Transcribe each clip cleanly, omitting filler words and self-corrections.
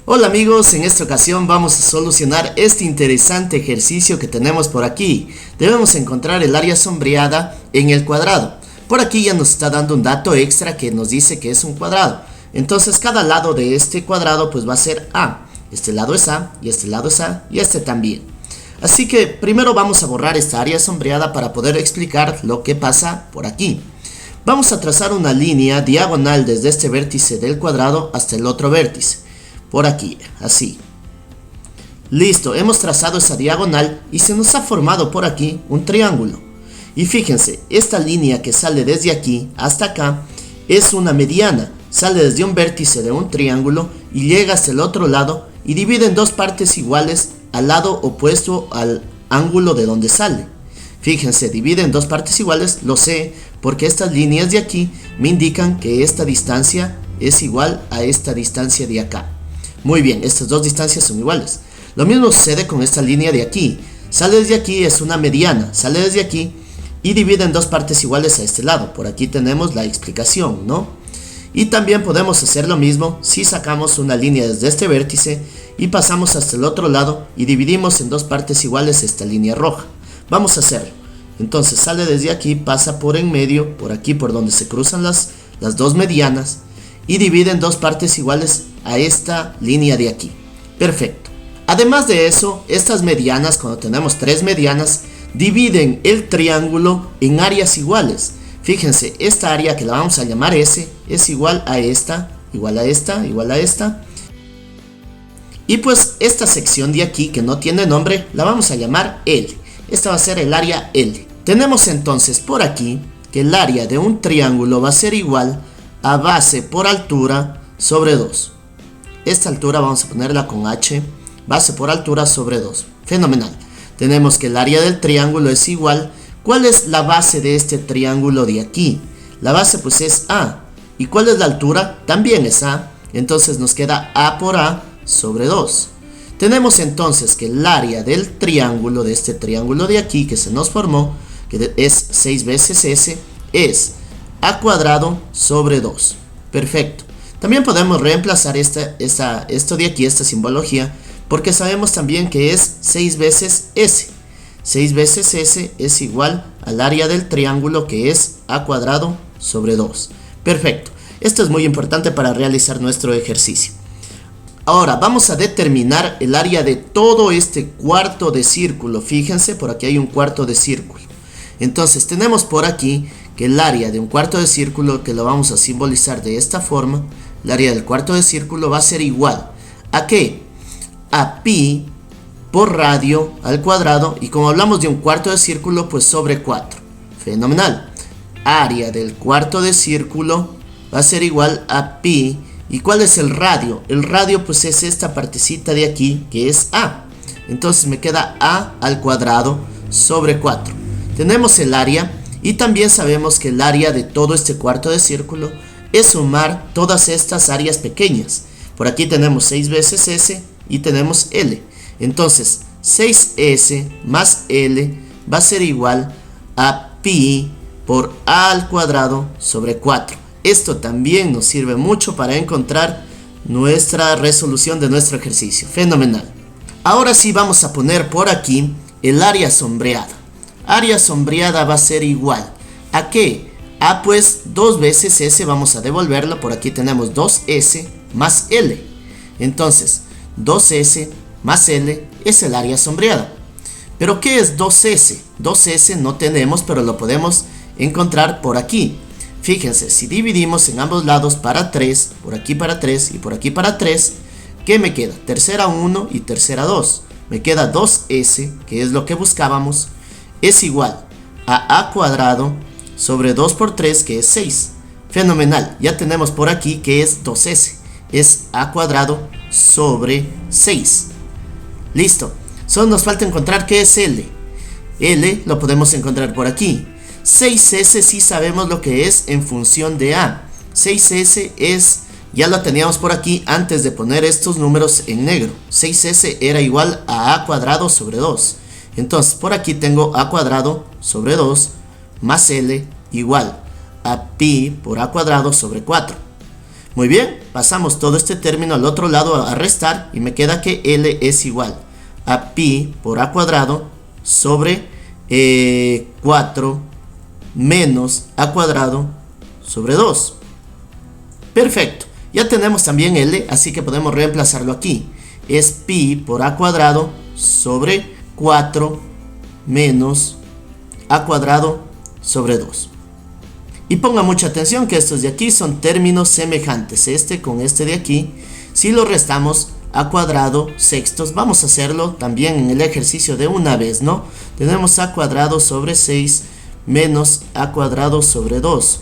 Hola amigos, en esta ocasión vamos a solucionar este interesante ejercicio que tenemos por aquí. Debemos encontrar el área sombreada en el cuadrado. Por aquí ya nos está dando un dato extra que nos dice que es un cuadrado. Entonces cada lado de este cuadrado pues va a ser A. Este lado es A, y este lado es A, y este también. Así que primero vamos a borrar esta área sombreada para poder explicar lo que pasa por aquí. Vamos a trazar una línea diagonal desde este vértice del cuadrado hasta el otro vértice. Por aquí, así. Listo, hemos trazado esa diagonal y se nos ha formado por aquí un triángulo. Y fíjense, esta línea que sale desde aquí hasta acá es una mediana. Sale desde un vértice de un triángulo y llega hasta el otro lado y divide en dos partes iguales al lado opuesto al ángulo de donde sale. Fíjense, divide en dos partes iguales, lo sé, porque estas líneas de aquí me indican que esta distancia es igual a esta distancia de acá. Muy bien, estas dos distancias son iguales. Lo mismo sucede con esta línea de aquí. Sale desde aquí, es una mediana, sale desde aquí y divide en dos partes iguales a este lado. Por aquí tenemos la explicación, ¿no? Y también podemos hacer lo mismo si sacamos una línea desde este vértice y pasamos hasta el otro lado y dividimos en dos partes iguales esta línea roja. Vamos a hacerlo. Entonces sale desde aquí, pasa por en medio, por aquí por donde se cruzan las dos medianas y divide en dos partes iguales a esta línea de aquí. Perfecto. Además de eso, estas medianas, cuando tenemos tres medianas, dividen el triángulo en áreas iguales. Fíjense, esta área que la vamos a llamar S es igual a esta, igual a esta, igual a esta. Y pues esta sección de aquí que no tiene nombre la vamos a llamar L. Esta va a ser el área L. Tenemos entonces por aquí que el área de un triángulo va a ser igual a base por altura sobre 2. Esta altura vamos a ponerla con H, base por altura sobre 2. Fenomenal. Tenemos que el área del triángulo es igual. ¿Cuál es la base de este triángulo de aquí? La base pues es A. ¿Y cuál es la altura? También es A. Entonces nos queda A por A sobre 2. Tenemos entonces que el área del triángulo, de este triángulo de aquí que se nos formó, que es 6 veces S, es A cuadrado sobre 2. Perfecto. También podemos reemplazar esto de aquí, esta simbología, porque sabemos también que es 6 veces S. 6 veces S es igual al área del triángulo que es A cuadrado sobre 2. Perfecto. Esto es muy importante para realizar nuestro ejercicio. Ahora vamos a determinar el área de todo este cuarto de círculo. Fíjense, por aquí hay un cuarto de círculo. Entonces tenemos por aquí que el área de un cuarto de círculo, que lo vamos a simbolizar de esta forma, el área del cuarto de círculo va a ser igual ¿a qué? A pi por radio al cuadrado, y como hablamos de un cuarto de círculo, pues sobre 4. Fenomenal. Área del cuarto de círculo va a ser igual a pi. ¿Y cuál es el radio? El radio pues es esta partecita de aquí que es A. Entonces me queda A al cuadrado sobre 4. Tenemos el área y también sabemos que el área de todo este cuarto de círculo es sumar todas estas áreas pequeñas. Por aquí tenemos 6 veces S y tenemos L. Entonces 6S más L va a ser igual a pi por A al cuadrado sobre 4. Esto también nos sirve mucho para encontrar nuestra resolución de nuestro ejercicio. Fenomenal. Ahora sí vamos a poner por aquí el área sombreada. Área sombreada va a ser igual ¿a qué? A pues 2 veces S, vamos a devolverlo. Por aquí tenemos 2S más L. Entonces 2S más L es el área sombreada. ¿Pero qué es 2S? 2S no tenemos, pero lo podemos encontrar por aquí. Fíjense, si dividimos en ambos lados para 3, por aquí para 3 y por aquí para 3, ¿qué me queda? Tercera 1 y tercera 2. Me queda 2S, que es lo que buscábamos, es igual a A cuadrado sobre 2 por 3, que es 6. Fenomenal, ya tenemos por aquí que es 2S, es A cuadrado sobre 6. Listo, solo nos falta encontrar qué es L. L lo podemos encontrar por aquí. 6S sí sabemos lo que es en función de A. 6S es, ya lo teníamos por aquí antes de poner estos números en negro. 6S era igual a A cuadrado sobre 2. Entonces por aquí tengo A cuadrado sobre 2 más L igual a pi por A cuadrado sobre 4. Muy bien, pasamos todo este término al otro lado a restar y me queda que L es igual a pi por a cuadrado sobre 4 menos a cuadrado sobre 2. Perfecto, ya tenemos también L, así que podemos reemplazarlo aquí. Es pi por a cuadrado sobre 4 menos a cuadrado sobre 2. Y ponga mucha atención que estos de aquí son términos semejantes, este con este de aquí. Si lo restamos a cuadrado sextos, vamos a hacerlo también en el ejercicio de una vez, ¿no? Tenemos a cuadrado sobre 6 menos a cuadrado sobre 2.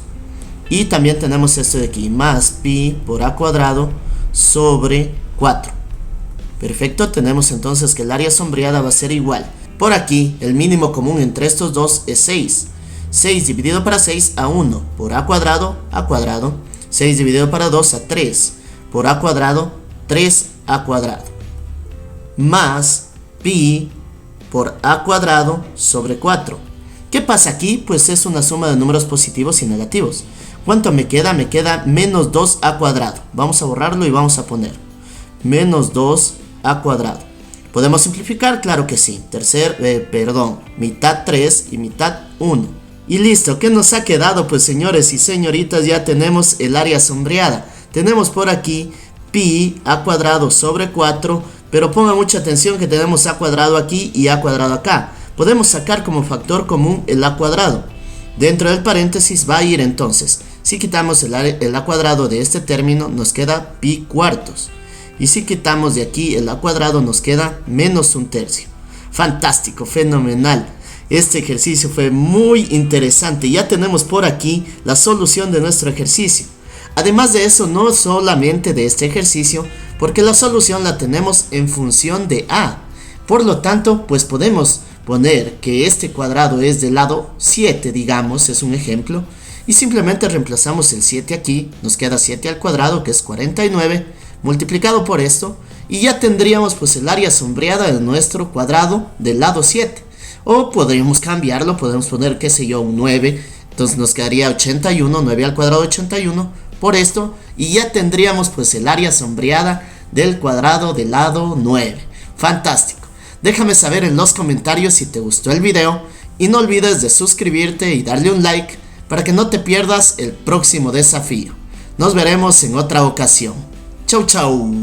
Y también tenemos esto de aquí, más pi por a cuadrado sobre 4. Perfecto, tenemos entonces que el área sombreada va a ser igual. Por aquí, el mínimo común entre estos dos es 6. 6 dividido para 6 a 1 por a cuadrado, 6 dividido para 2 a 3 por a cuadrado, 3a cuadrado, más pi por a cuadrado sobre 4. ¿Qué pasa aquí? Pues es una suma de números positivos y negativos. ¿Cuánto me queda? Me queda menos 2a cuadrado. Vamos a borrarlo y vamos a poner menos 2a cuadrado. ¿Podemos simplificar? Claro que sí. Mitad 3 y mitad 1. Y listo, ¿qué nos ha quedado? Pues señores y señoritas, ya tenemos el área sombreada. Tenemos por aquí pi a cuadrado sobre 4, pero pongan mucha atención que tenemos a cuadrado aquí y a cuadrado acá. Podemos sacar como factor común el a cuadrado. Dentro del paréntesis va a ir entonces, si quitamos el a cuadrado de este término, nos queda pi cuartos. Y si quitamos de aquí el a cuadrado, nos queda menos un tercio. Fantástico, fenomenal. Este ejercicio fue muy interesante. Ya tenemos por aquí la solución de nuestro ejercicio. Además de eso, no solamente de este ejercicio, porque la solución la tenemos en función de a. Por lo tanto, pues podemos poner que este cuadrado es del lado 7, digamos, es un ejemplo, y simplemente reemplazamos el 7 aquí, nos queda 7 al cuadrado, que es 49, multiplicado por esto, y ya tendríamos pues el área sombreada de nuestro cuadrado del lado 7. O podríamos cambiarlo, podemos poner, qué sé yo, un 9, entonces nos quedaría 81, 9 al cuadrado 81, por esto, y ya tendríamos pues el área sombreada del cuadrado del lado 9. Fantástico. Déjame saber en los comentarios si te gustó el video y no olvides de suscribirte y darle un like para que no te pierdas el próximo desafío. Nos veremos en otra ocasión. Chau chau.